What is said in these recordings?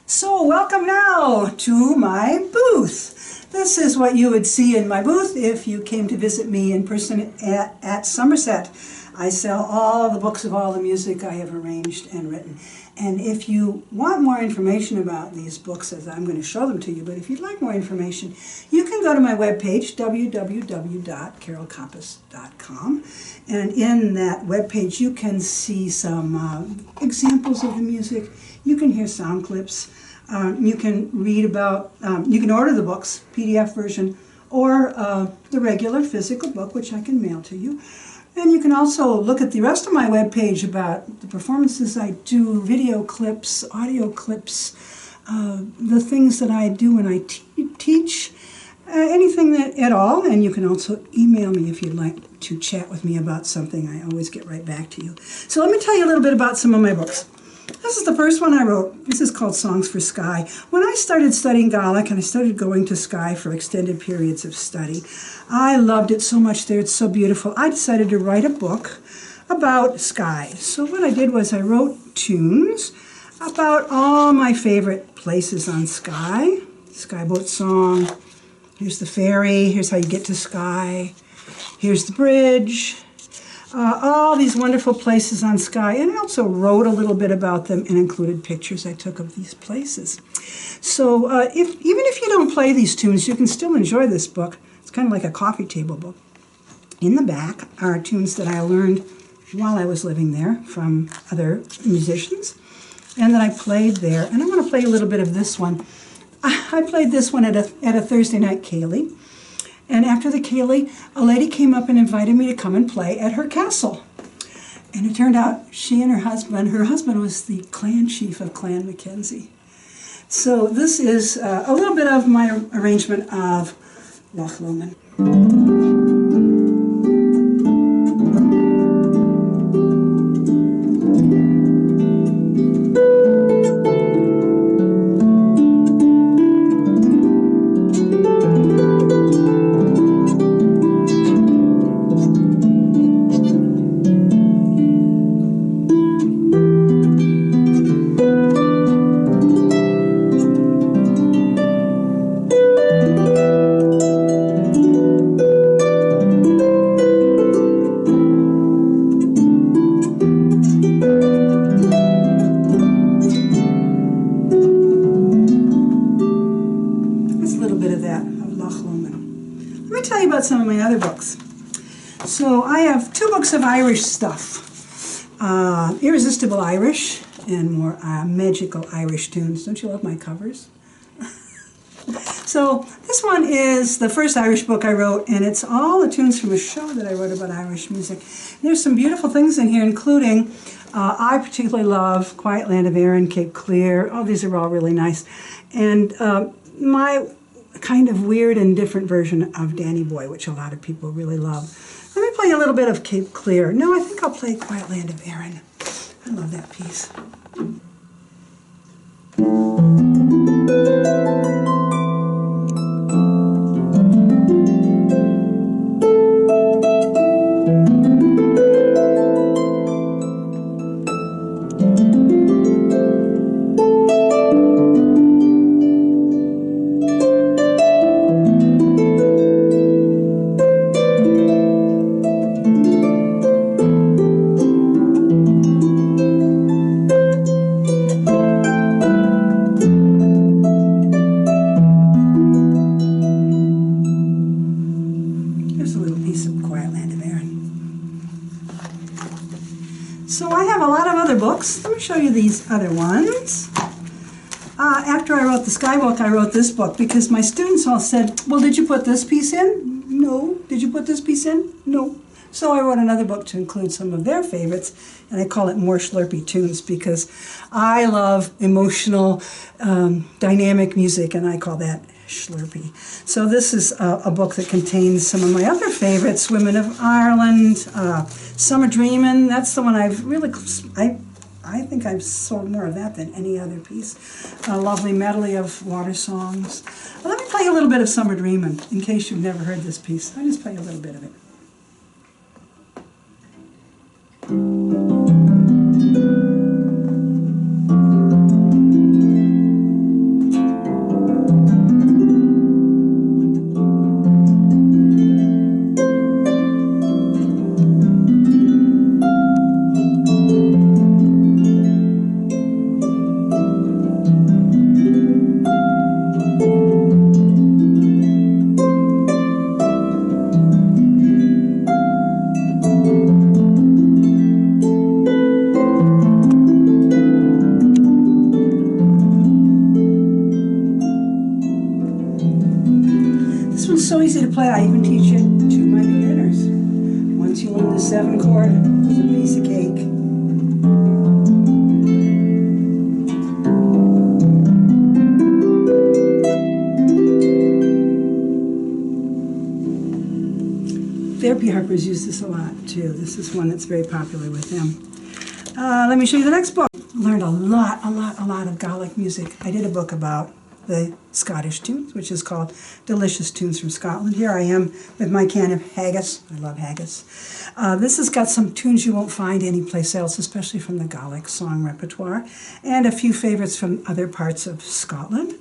So welcome now to my booth. This is what you would see in my booth if you came to visit me in person at Somerset. I sell all the books of all the music I have arranged and written. And if you want more information about these books, as I'm going to show them to you, but if you'd like more information, you can go to my webpage, www.carolcompas.com. And in that webpage, you can see some examples of the music. You can hear sound clips. You can read about, you can order the books, PDF version, or the regular physical book, which I can mail to you. And you can also look at the rest of my webpage about the performances I do, video clips, audio clips, the things that I do when I teach, anything at all. And you can also email me if you'd like to chat with me about something. I always get right back to you. So let me tell you a little bit about some of my books. This is the first one I wrote. This is called Songs for Skye. When I started studying Gaelic and I started going to Skye for extended periods of study, I loved it so much there. It's so beautiful. I decided to write a book about Skye. So what I did was I wrote tunes about all my favorite places on Skye. Skye Boat Song. Here's the ferry. Here's how you get to Skye. Here's the bridge. All these wonderful places on Skye, and I also wrote a little bit about them and included pictures I took of these places. So even if you don't play these tunes, you can still enjoy this book. It's kind of like a coffee table book. In the back are tunes that I learned while I was living there from other musicians and that I played there. And I want to play a little bit of this one. I played this one at a Thursday night ceilidh. And after the ceilidh, a lady came up and invited me to come and play at her castle. And it turned out she and her husband was the clan chief of Clan Mackenzie. So this is a little bit of my arrangement of Loch Lomond. Some of my other books. So I have two books of Irish stuff. Irresistible Irish and more magical Irish tunes. Don't you love my covers? So this one is the first Irish book I wrote, and it's all the tunes from a show that I wrote about Irish music. There's some beautiful things in here, including I particularly love Quiet Land of Erin, Cape Clear. Oh, these are all really nice. And my kind of weird and different version of Danny Boy, which a lot of people really love. Let me play a little bit of Cape Clear. No, I think I'll play Quiet Land of Erin. I love that piece. So I have a lot of other books. Let me show you these other ones. After I wrote the Skye book, I wrote this book because my students all said, well, did you put this piece in? No. Did you put this piece in? No. So I wrote another book to include some of their favorites, and I call it More Slurpy Tunes because I love emotional, dynamic music, and I call that Slurpy. So this is a book that contains some of my other favorites, Women of Ireland, Summer Dreamin'. That's the one I've really, I think I've sold more of that than any other piece. A lovely medley of water songs. Well, let me play a little bit of Summer Dreamin', in case you've never heard this piece. I'll just play a little bit of it. play. I even teach it to my beginners. Once you learn the 7 chord, it's a piece of cake. Therapy harpers use this a lot too. This is one that's very popular with them. Let me show you the next book. I learned a lot of Gaelic music. I did a book about the Scottish tunes, which is called Delicious Tunes from Scotland. Here I am with my can of haggis. I love haggis. This has got some tunes you won't find anyplace else, especially from the Gaelic song repertoire, and a few favorites from other parts of Scotland.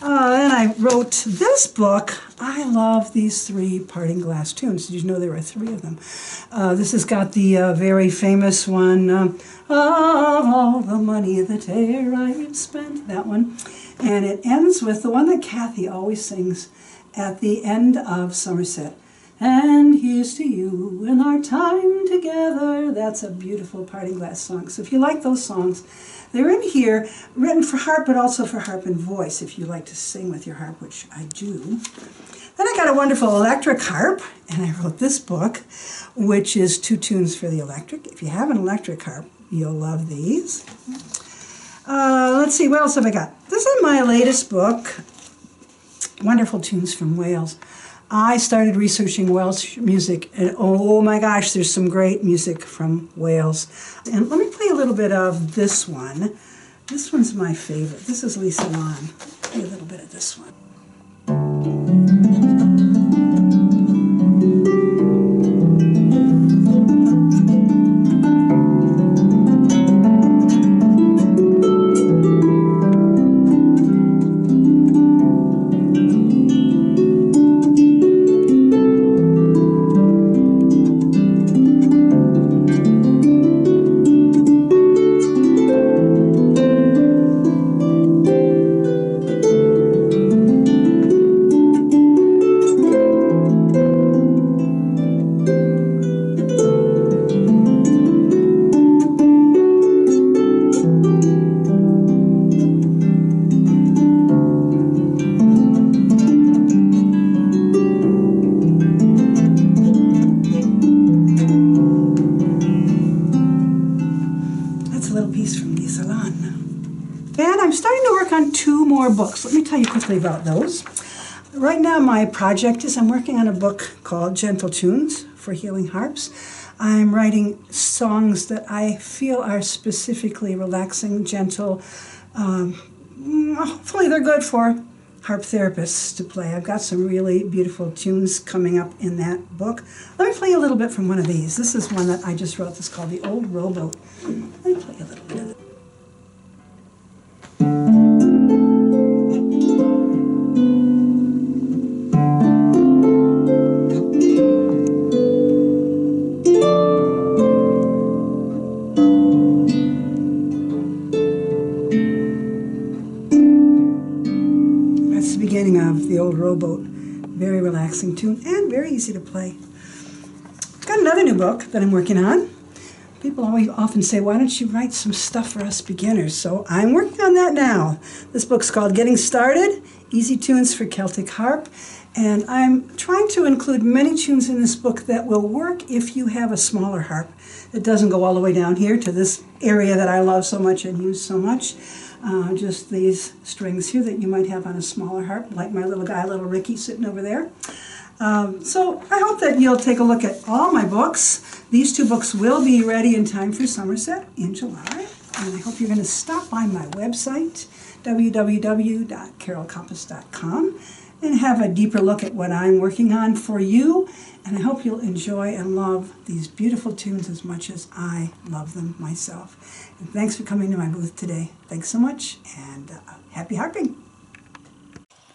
Then I wrote this book. I love these 3 parting glass tunes. Did you know there were 3 of them? This has got the very famous one, of all the money that e'er I've spent, that one. And it ends with the one that Kathy always sings at the end of Somerset. And here's to you in our time together. That's a beautiful parting glass song. So if you like those songs, they're in here, written for harp, but also for harp and voice, if you like to sing with your harp, which I do. Then I got a wonderful electric harp, and I wrote this book, which is 2 tunes for the electric. If you have an electric harp, you'll love these. Let's see, what else have I got? This is my latest book, Wonderful Tunes from Wales. I started researching Welsh music, and oh my gosh, there's some great music from Wales. And let me play a little bit of this one. This one's my favorite. This is Lisa Lan. Play a little bit of this one. And I'm starting to work on 2 more books. Let me tell you quickly about those. Right now my project is I'm working on a book called Gentle Tunes for Healing Harps. I'm writing songs that I feel are specifically relaxing, gentle. Hopefully they're good for harp therapists to play. I've got some really beautiful tunes coming up in that book. Let me play a little bit from one of these. This is one that I just wrote. This is called The Old Rowboat. Let me play a little bit of it. Beginning of The Old Rowboat. Very relaxing tune and very easy to play. Got another new book that I'm working on. People often say, why don't you write some stuff for us beginners? So I'm working on that now. This book's called Getting Started, Easy Tunes for Celtic Harp. And I'm trying to include many tunes in this book that will work if you have a smaller harp. It doesn't go all the way down here to this area that I love so much and use so much. Just these strings here that you might have on a smaller harp, like my little guy, little Ricky, sitting over there. So I hope that you'll take a look at all my books. These 2 books will be ready in time for Somerset in July. And I hope you're going to stop by my website, www.carolcompass.com, and have a deeper look at what I'm working on for you. And I hope you'll enjoy and love these beautiful tunes as much as I love them myself. And thanks for coming to my booth today. Thanks so much, and happy harping.